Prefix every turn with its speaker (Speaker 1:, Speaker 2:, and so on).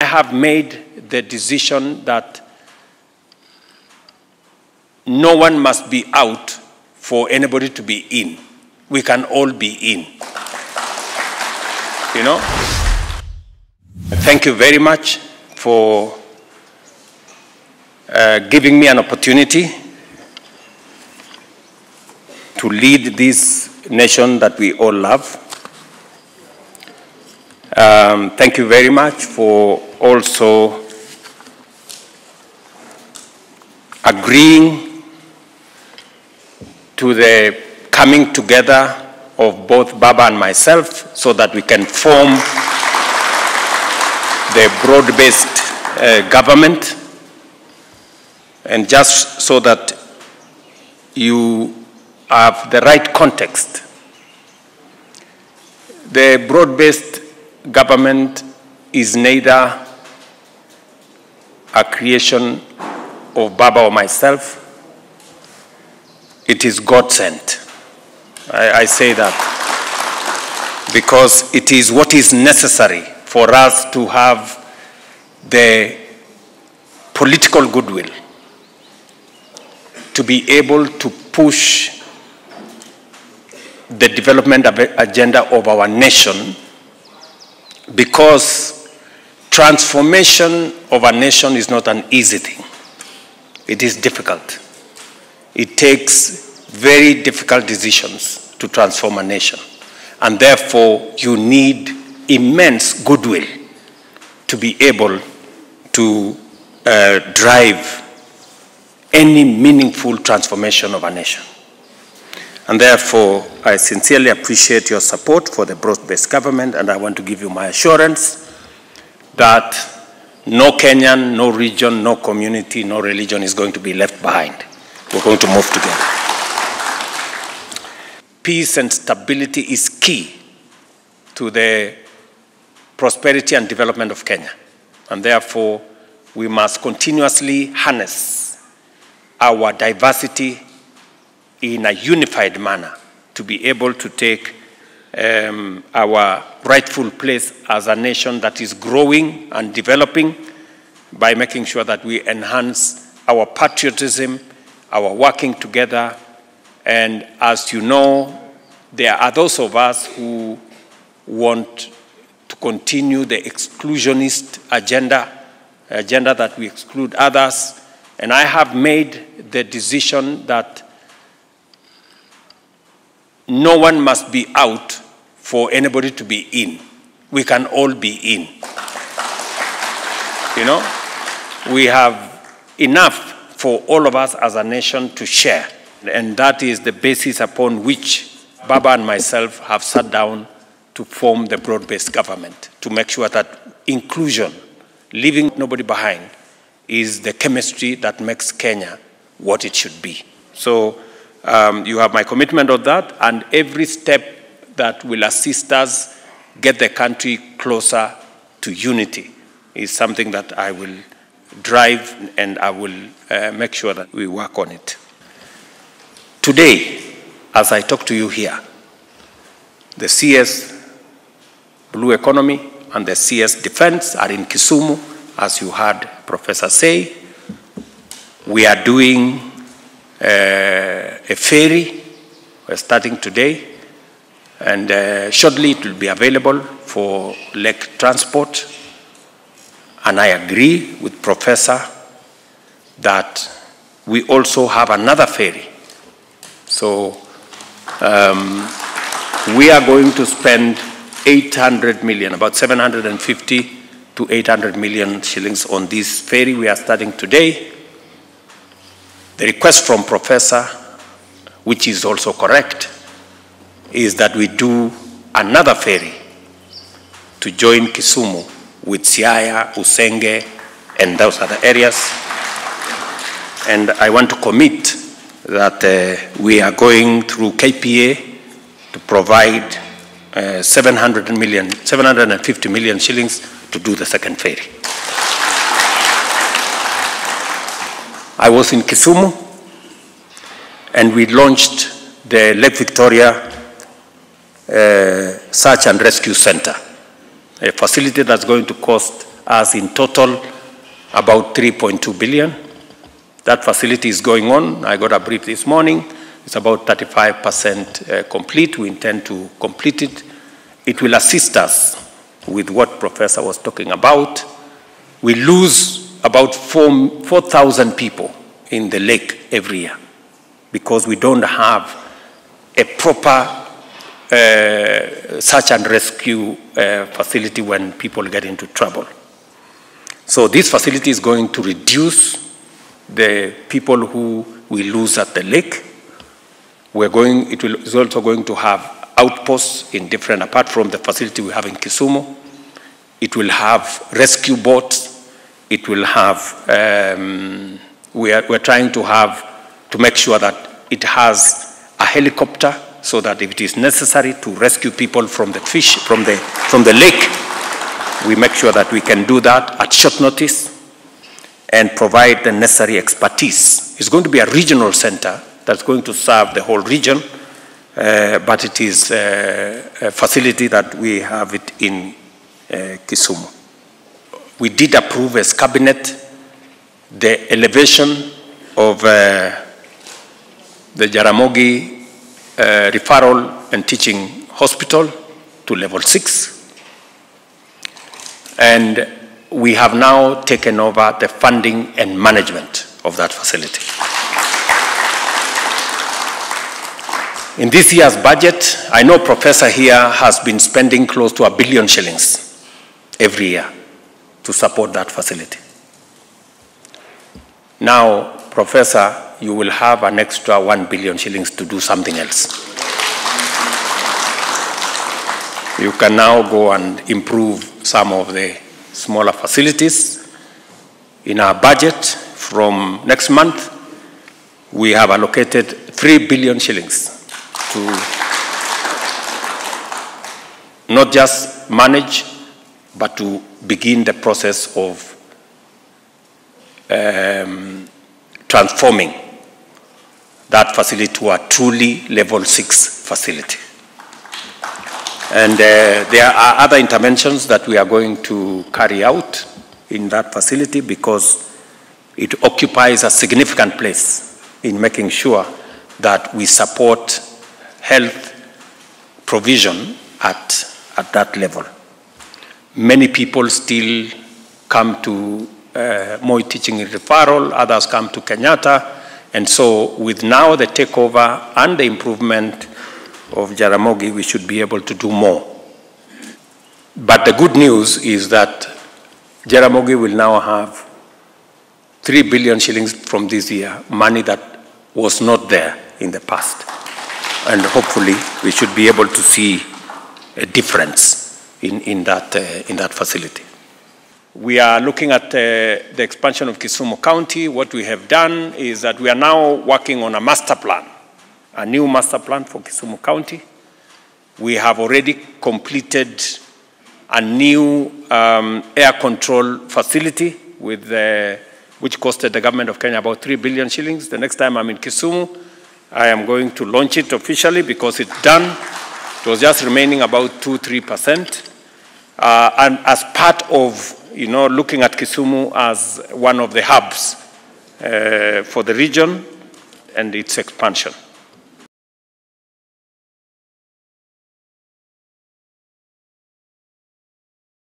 Speaker 1: have made the decision that no one must be out for anybody to be in. We can all be in. You know? Thank you very much for giving me an opportunity to lead this nation that we all love. Thank you very much for also agreeing to the coming together of both Baba and myself so that we can form the broad-based government. And just so that you have the right context, the broad-based government is neither a creation of Baba or myself. It is God-sent. I say that because it is what is necessary for us to have the political goodwill to be able to push the development agenda of our nation, because transformation of a nation is not an easy thing. It is difficult. It takes very difficult decisions to transform a nation. And therefore, you need immense goodwill to be able to drive any meaningful transformation of a nation. And therefore, I sincerely appreciate your support for the broad-based government, and I want to give you my assurance that no Kenyan, no region, no community, no religion is going to be left behind. We're going to move together. Peace and stability is key to the prosperity and development of Kenya. And therefore, we must continuously harness our diversity in a unified manner to be able to take our rightful place as a nation that is growing and developing by making sure that we enhance our patriotism, our working together. And as you know, there are those of us who want to continue the exclusionist agenda that we exclude others. And I have made the decision that no one must be out for anybody to be in. We can all be in. You know, we have enough for all of us as a nation to share. And that is the basis upon which Baba and myself have sat down to form the broad-based government, to make sure that inclusion, leaving nobody behind, is the chemistry that makes Kenya what it should be. So you have my commitment on that, and every step that will assist us get the country closer to unity is something that I will drive, and I will make sure that we work on it. Today, as I talk to you here, the CS Blue Economy and the CS Defense are in Kisumu, as you heard Professor say. We are doing a ferry. We're starting today, and shortly it will be available for lake transport. And I agree with Professor that we also have another ferry. So we are going to spend 800 million, about 750 to 800 million shillings on this ferry. We are starting today. The request from Professor, which is also correct, is that we do another ferry to join Kisumu with Siaya, Usenge, and those other areas. And I want to commit that we are going through KPA to provide 750 million shillings to do the second ferry. I was in Kisumu, and we launched the Lake Victoria Search and Rescue Center, a facility that's going to cost has in total about 3.2 billion. That facility is going on. I got a brief this morning. It's about 35% complete. We intend to complete it. It will assist us with what Professor was talking about. We lose about 4,000 people in the lake every year because we don't have a proper search and rescue facility when people get into trouble. So this facility is going to reduce the people who we lose at the lake. It is also going to have outposts in different, apart from the facility we have in Kisumu. It will have rescue boats. It will have, we're trying to make sure that it has a helicopter so that if it is necessary to rescue people from the fish, from the lake, we make sure that we can do that at short notice and provide the necessary expertise. It's going to be a regional center that's going to serve the whole region, but it is a facility that we have it in Kisumu. We did approve as cabinet the elevation of the Jaramogi Referral and Teaching Hospital to level 6. And we have now taken over the funding and management of that facility. In this year's budget, I know Professor here has been spending close to 1 billion shillings every year to support that facility. Now, Professor, you will have an extra 1 billion shillings to do something else. You can now go and improve some of the smaller facilities. In our budget from next month, we have allocated 3 billion shillings to not just manage, but to begin the process of transforming that facility to a truly level 6 facility. And there are other interventions that we are going to carry out in that facility because it occupies a significant place in making sure that we support health provision at that level. Many people still come to Moi Teaching Referral, others come to Kenyatta, and so with now the takeover and the improvement of Jaramogi, we should be able to do more. But the good news is that Jaramogi will now have 3 billion shillings from this year, money that was not there in the past. And hopefully we should be able to see a difference in that facility. We are looking at the expansion of Kisumu County. What we have done is that we are now working on a master plan, a new master plan for Kisumu County. We have already completed a new air control facility which costed the government of Kenya about 3 billion shillings. The next time I'm in Kisumu, I am going to launch it officially because it's done. It was just remaining about 2-3%. And as part of looking at Kisumu as one of the hubs for the region and its expansion.